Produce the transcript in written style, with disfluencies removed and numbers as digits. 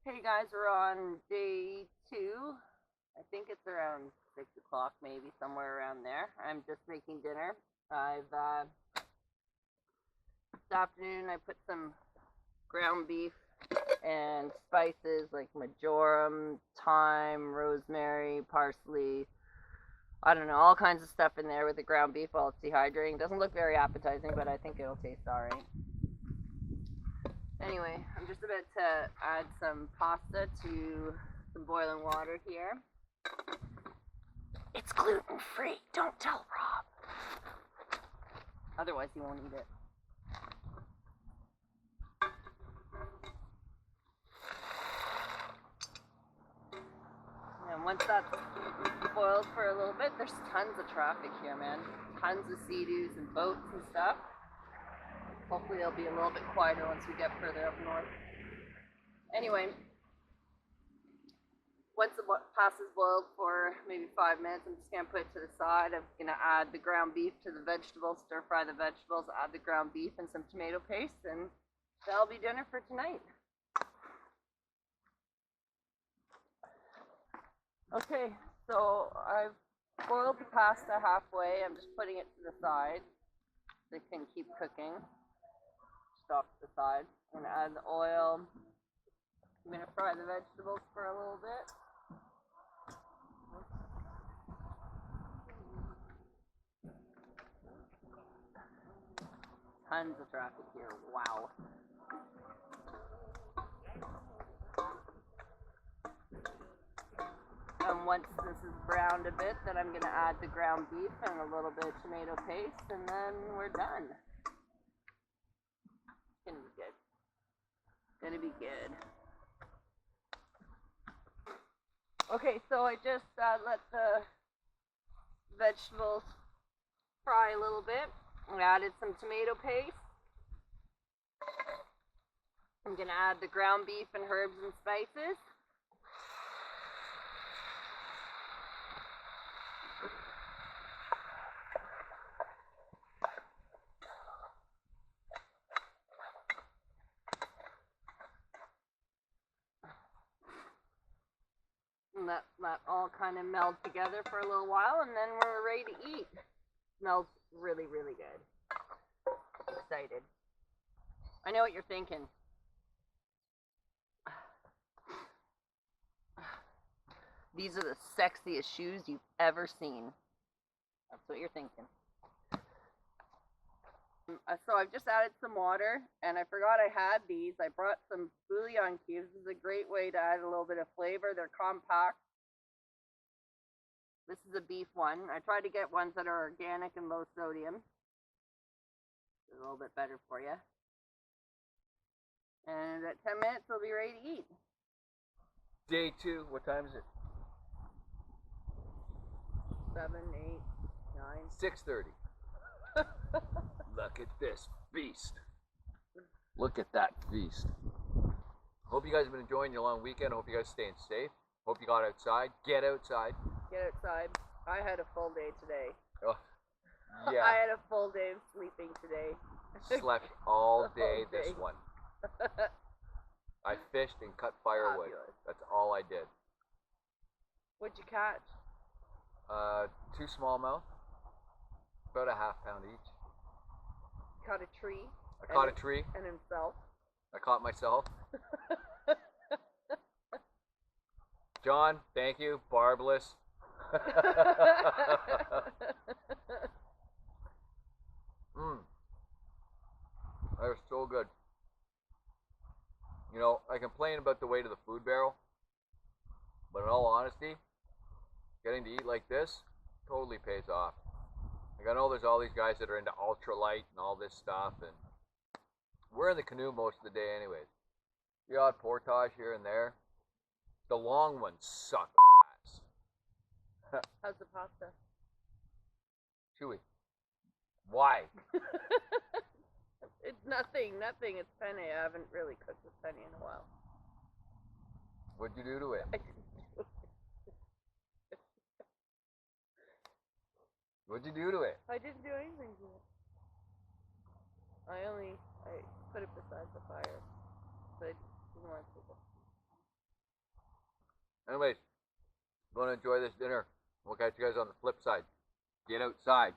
Hey guys, we're on day 2. I think it's around 6 o'clock, maybe somewhere around there. I'm just making dinner. This afternoon I put some ground beef and spices like marjoram, thyme, rosemary, parsley. I don't know, all kinds of stuff in there with the ground beef while it's dehydrating. Doesn't look very appetizing, but I think it'll taste alright. Anyway, I'm just about to add some pasta to some boiling water here. It's gluten free. Don't tell Rob. Otherwise, he won't eat it. And once that's boiled for a little bit, there's tons of traffic here, man. Tons of sea-doos and boats and stuff. Hopefully it'll be a little bit quieter once we get further up north. Anyway, once the pasta's boiled for maybe 5 minutes, I'm just gonna put it to the side. I'm gonna add the ground beef to the vegetables, stir fry the vegetables, add the ground beef and some tomato paste, and that'll be dinner for tonight. Okay, so I've boiled the pasta halfway. I'm just putting it to the side so it can keep cooking. Off to the side. I'm gonna add the oil. I'm gonna fry the vegetables for a little bit. Tons of traffic here. Wow. And once this is browned a bit, then I'm gonna add the ground beef and a little bit of tomato paste, and then we're done. Gonna be good. Gonna be good. Okay, so I just let the vegetables fry a little bit. I added some tomato paste. I'm gonna add the ground beef and herbs and spices. And that all kind of meld together for a little while, and then we're ready to eat. Smells really, really good. Excited. I know what you're thinking. These are the sexiest shoes you've ever seen. That's what you're thinking. So I've just added some water, and I forgot I had these. I brought some bouillon cubes. This is a great way to add a little bit of flavor. They're compact. This is a beef one. I tried to get ones that are organic and low sodium. It's a little bit better for you. And at 10 minutes, we'll be ready to eat. Day 2. What time is it? 7, 8, 9. 6:30. Look at this feast. Look at that feast. Hope you guys have been enjoying your long weekend. Hope you guys are staying safe. Hope you got outside. Get outside. Get outside. I had a full day today. Oh, yeah. I had a full day of sleeping today. Slept all day All day. this one. I fished and cut firewood. Fabulous. That's all I did. What'd you catch? 2 smallmouth. About a ½ pound each. Caught a tree. I caught a tree. And himself. I caught myself. John, thank you. Barbless. That was so good. You know, I complain about the weight of the food barrel, but in all honesty, getting to eat like this totally pays off. Like, I know there's all these guys that are into ultralight and all this stuff, and we're in the canoe most of the day anyways. The odd portage here and there. The long ones suck ass. How's the pasta? Chewy. Why? It's nothing. It's penne. I haven't really cooked with penne in a while. What'd you do to it? I didn't do it. What'd you do to it? I didn't do anything to it. I put it beside the fire, but I didn't want to cook it. Anyways, going to enjoy this dinner. We'll catch you guys on the flip side. Get outside.